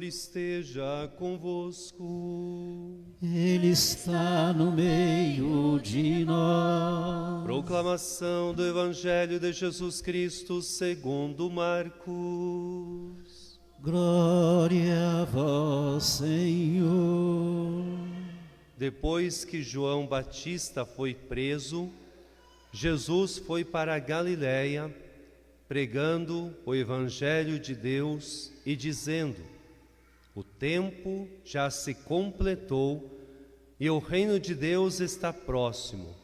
Esteja convosco. Ele está no meio de nós. Proclamação do Evangelho de Jesus Cristo segundo Marcos. Glória a vós, Senhor. Depois que João Batista foi preso, Jesus foi para a Galiléia, pregando o Evangelho de Deus e dizendo: o tempo já se completou e o reino de Deus está próximo.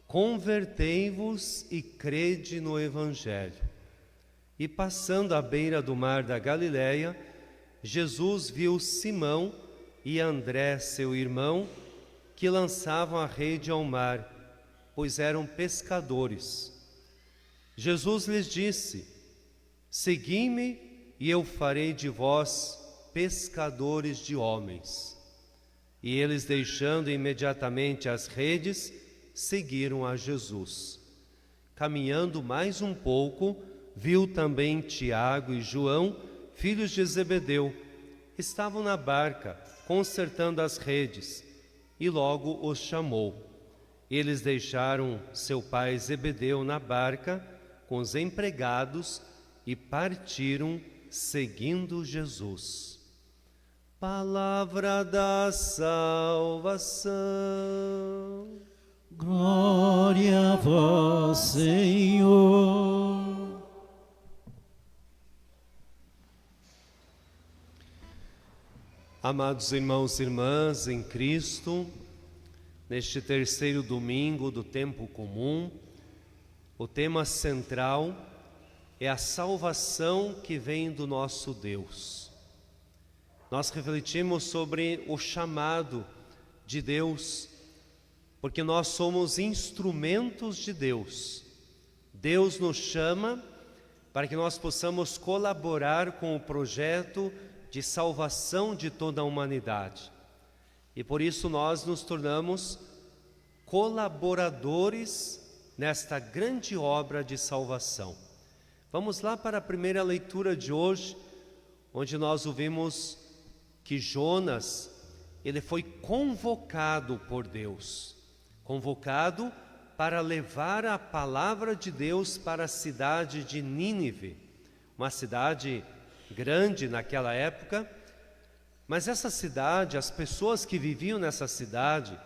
Convertei-vos e crede no Evangelho. E passando à beira do mar da Galiléia, Jesus viu Simão e André, seu irmão, que lançavam a rede ao mar, pois eram pescadores. Jesus lhes disse: segui-me e eu farei de vós pescadores de homens. E eles, deixando imediatamente as redes, seguiram a Jesus. Caminhando mais um pouco, viu também Tiago e João, filhos de Zebedeu. Estavam na barca, consertando as redes, e logo os chamou. Eles deixaram seu pai Zebedeu na barca com os empregados e partiram seguindo Jesus. Palavra da salvação. Glória a vós, Senhor. Amados irmãos e irmãs em Cristo, neste terceiro domingo do tempo comum, o tema central é a salvação que vem do nosso Deus. Nós refletimos sobre o chamado de Deus, porque nós somos instrumentos de Deus. Deus nos chama para que nós possamos colaborar com o projeto de salvação de toda a humanidade. E por isso nós nos tornamos colaboradores nesta grande obra de salvação. Vamos lá para a primeira leitura de hoje, onde nós ouvimos que Jonas, ele foi convocado por Deus, convocado para levar a palavra de Deus para a cidade de Nínive, uma cidade grande naquela época, mas essa cidade, as pessoas que viviam nessa cidade,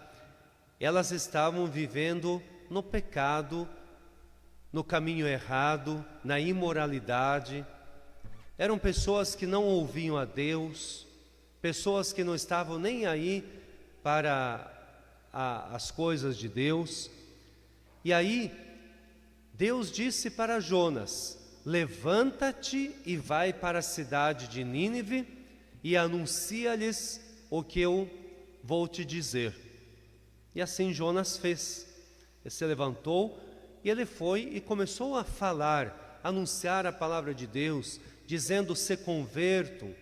elas estavam vivendo no pecado, no caminho errado, na imoralidade. Eram pessoas que não ouviam a Deus, pessoas que não estavam nem aí para as coisas de Deus. E aí, Deus disse para Jonas: levanta-te e vai para a cidade de Nínive e anuncia-lhes o que eu vou te dizer. E assim Jonas fez. Ele se levantou e ele foi e começou a falar, anunciar a palavra de Deus, dizendo: se convertam,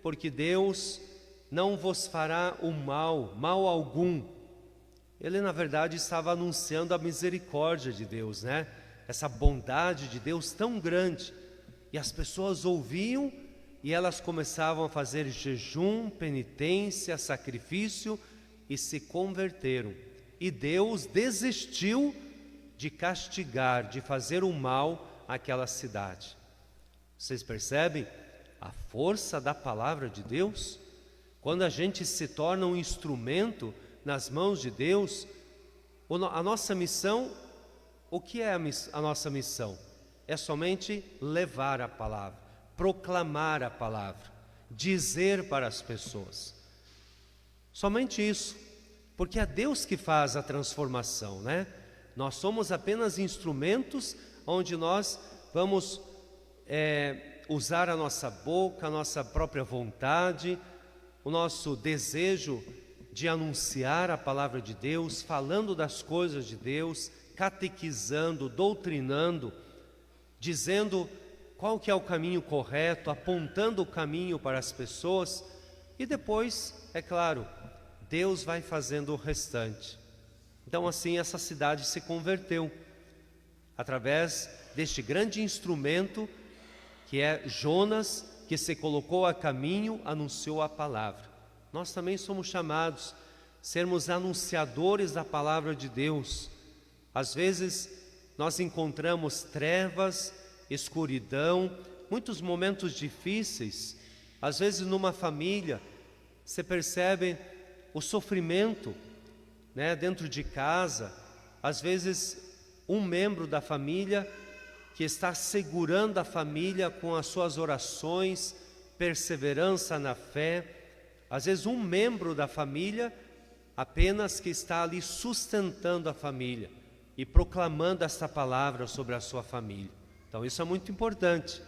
porque Deus não vos fará o mal algum. Ele na verdade estava anunciando a misericórdia de Deus, né? Essa bondade de Deus tão grande. E as pessoas ouviam e elas começavam a fazer jejum, penitência, sacrifício e se converteram. E Deus desistiu de castigar, de fazer o mal àquela cidade. Vocês percebem a força da palavra de Deus? Quando a gente se torna um instrumento nas mãos de Deus, a nossa missão, o que é a nossa missão? É somente levar a palavra, proclamar a palavra, dizer para as pessoas. Somente isso, porque é Deus que faz a transformação, né? Nós somos apenas instrumentos onde nós vamos usar a nossa boca, a nossa própria vontade, o nosso desejo de anunciar a palavra de Deus, falando das coisas de Deus, catequizando, doutrinando, dizendo qual que é o caminho correto, apontando o caminho para as pessoas, e depois, é claro, Deus vai fazendo o restante. Então assim essa cidade se converteu, através deste grande instrumento que é Jonas, que se colocou a caminho, anunciou a palavra. Nós também somos chamados a sermos anunciadores da palavra de Deus. Às vezes nós encontramos trevas, escuridão, muitos momentos difíceis. Às vezes numa família, você percebe o sofrimento, dentro de casa. Às vezes um membro da família que está segurando a família com as suas orações, perseverança na fé. Às vezes um membro da família apenas que está ali sustentando a família e proclamando esta palavra sobre a sua família. Então isso é muito importante,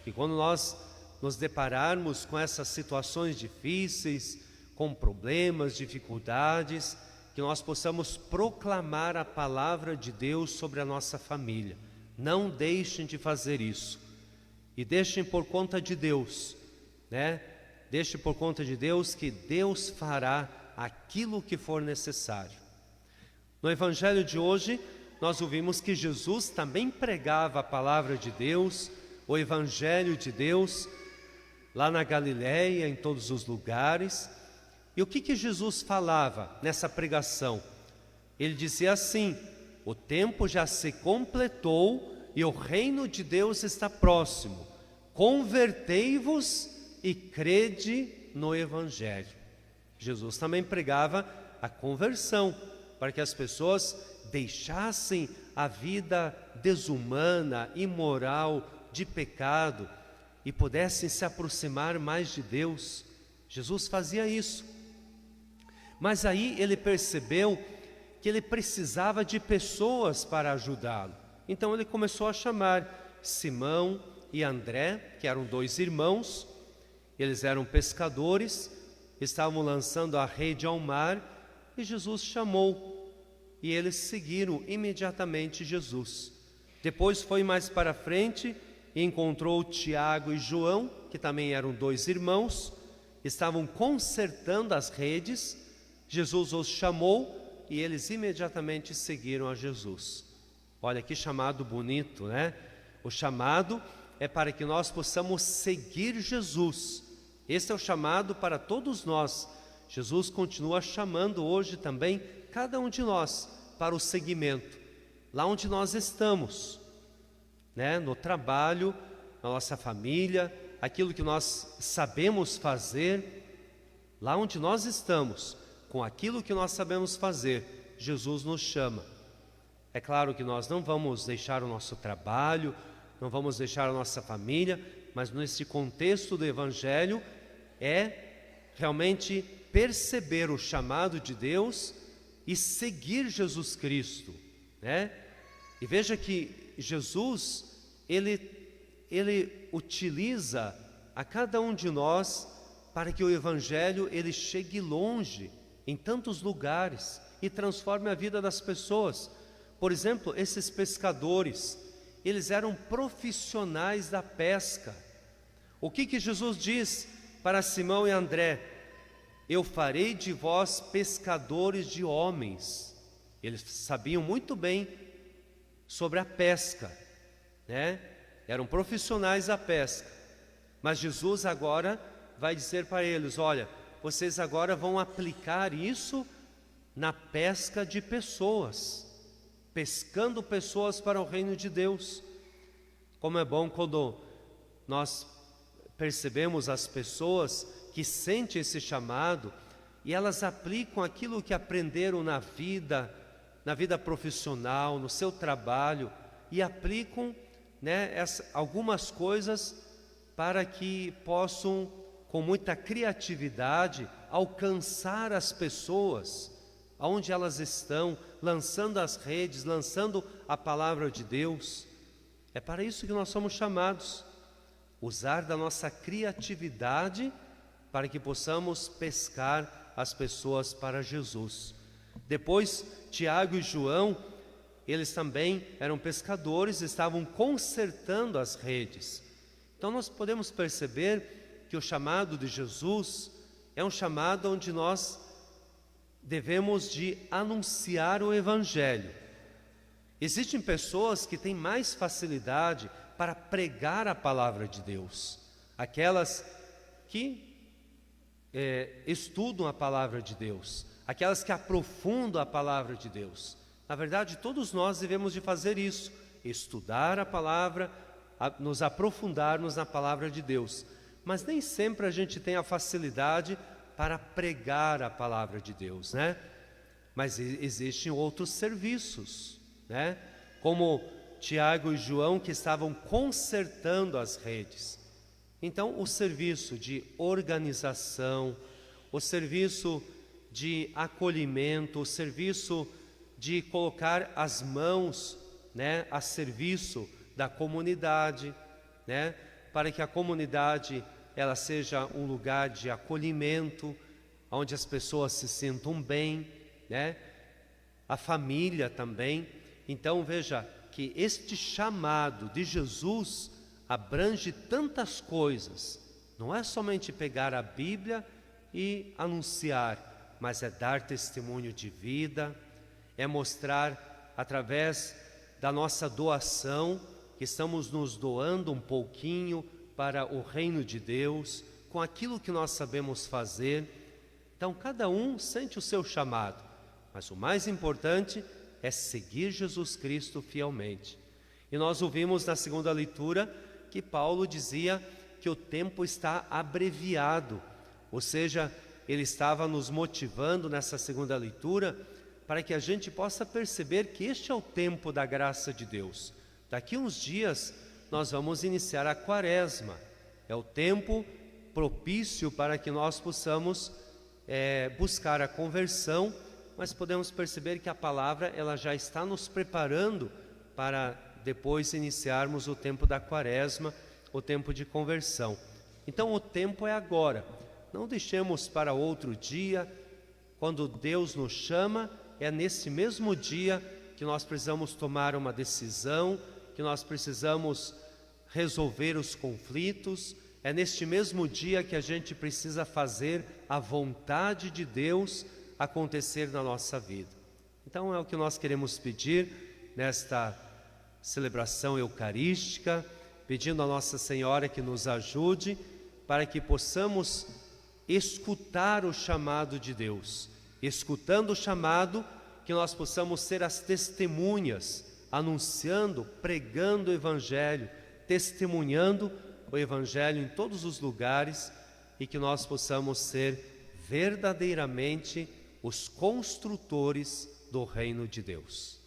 que quando nós nos depararmos com essas situações difíceis, com problemas, dificuldades, que nós possamos proclamar a palavra de Deus sobre a nossa família. Não deixem de fazer isso, e deixem por conta de Deus, Deixe por conta de Deus, que Deus fará aquilo que for necessário. No Evangelho de hoje, nós ouvimos que Jesus também pregava a palavra de Deus, o Evangelho de Deus, lá na Galileia, em todos os lugares. E o que Jesus falava nessa pregação? Ele dizia assim: o tempo já se completou e o reino de Deus está próximo. Convertei-vos e crede no Evangelho. Jesus também pregava a conversão, para que as pessoas deixassem a vida desumana, imoral, de pecado, e pudessem se aproximar mais de Deus. Jesus fazia isso. Mas aí ele percebeu que ele precisava de pessoas para ajudá-lo. Então ele começou a chamar Simão e André, que eram 2 irmãos. Eles eram pescadores, estavam lançando a rede ao mar, e Jesus chamou, e eles seguiram imediatamente Jesus. Depois foi mais para frente e encontrou Tiago e João, que também eram 2 irmãos, estavam consertando as redes. Jesus os chamou e eles imediatamente seguiram a Jesus. Olha que chamado bonito, O chamado é para que nós possamos seguir Jesus. Esse é o chamado para todos nós. Jesus continua chamando hoje também cada um de nós para o seguimento, lá onde nós estamos, no trabalho, na nossa família, aquilo que nós sabemos fazer, lá onde nós estamos, com aquilo que nós sabemos fazer, Jesus nos chama. É claro que nós não vamos deixar o nosso trabalho, não vamos deixar a nossa família, mas nesse contexto do Evangelho é realmente perceber o chamado de Deus e seguir Jesus Cristo, E veja que Jesus, ele utiliza a cada um de nós para que o Evangelho ele chegue longe, em tantos lugares, e transforme a vida das pessoas. Por exemplo, esses pescadores, eles eram profissionais da pesca. O que Jesus diz para Simão e André? Eu farei de vós pescadores de homens. Eles sabiam muito bem sobre a pesca, Eram profissionais da pesca. Mas Jesus agora vai dizer para eles: olha, vocês agora vão aplicar isso na pesca de pessoas, pescando pessoas para o reino de Deus. Como é bom quando nós percebemos as pessoas que sentem esse chamado e elas aplicam aquilo que aprenderam na vida profissional, no seu trabalho, e aplicam algumas coisas para que possam, com muita criatividade, alcançar as pessoas aonde elas estão, lançando as redes, lançando a palavra de Deus. É para isso que nós somos chamados, usar da nossa criatividade para que possamos pescar as pessoas para Jesus. Depois, Tiago e João, eles também eram pescadores, estavam consertando as redes. Então nós podemos perceber que o chamado de Jesus é um chamado onde nós devemos de anunciar o Evangelho. Existem pessoas que têm mais facilidade para pregar a palavra de Deus, aquelas que estudam a palavra de Deus, aquelas que aprofundam a palavra de Deus. Na verdade, todos nós devemos de fazer isso, estudar a palavra, nos aprofundarmos na palavra de Deus. Mas nem sempre a gente tem a facilidade para pregar a palavra de Deus, né? Mas existem outros serviços, né? Como Tiago e João, que estavam consertando as redes. Então, o serviço de organização, o serviço de acolhimento, o serviço de colocar as mãos, né, a serviço da comunidade, né, para que a comunidade ela seja um lugar de acolhimento, onde as pessoas se sintam bem, né, a família também. Então veja que este chamado de Jesus abrange tantas coisas, não é somente pegar a Bíblia e anunciar, mas é dar testemunho de vida, é mostrar através da nossa doação, que estamos nos doando um pouquinho para o reino de Deus, com aquilo que nós sabemos fazer. Então cada um sente o seu chamado, mas o mais importante é seguir Jesus Cristo fielmente. E nós ouvimos na segunda leitura que Paulo dizia que o tempo está abreviado, ou seja, ele estava nos motivando nessa segunda leitura para que a gente possa perceber que este é o tempo da graça de Deus. Daqui uns dias nós vamos iniciar a quaresma, é o tempo propício para que nós possamos buscar a conversão, mas podemos perceber que a palavra ela já está nos preparando para depois iniciarmos o tempo da quaresma, o tempo de conversão. Então o tempo é agora, não deixemos para outro dia. Quando Deus nos chama, é nesse mesmo dia que nós precisamos tomar uma decisão, que nós precisamos resolver os conflitos, é neste mesmo dia que a gente precisa fazer a vontade de Deus acontecer na nossa vida. Então é o que nós queremos pedir nesta celebração eucarística, pedindo a Nossa Senhora que nos ajude para que possamos escutar o chamado de Deus. Escutando o chamado, que nós possamos ser as testemunhas, anunciando, pregando o Evangelho, testemunhando o Evangelho em todos os lugares, e que nós possamos ser verdadeiramente os construtores do reino de Deus.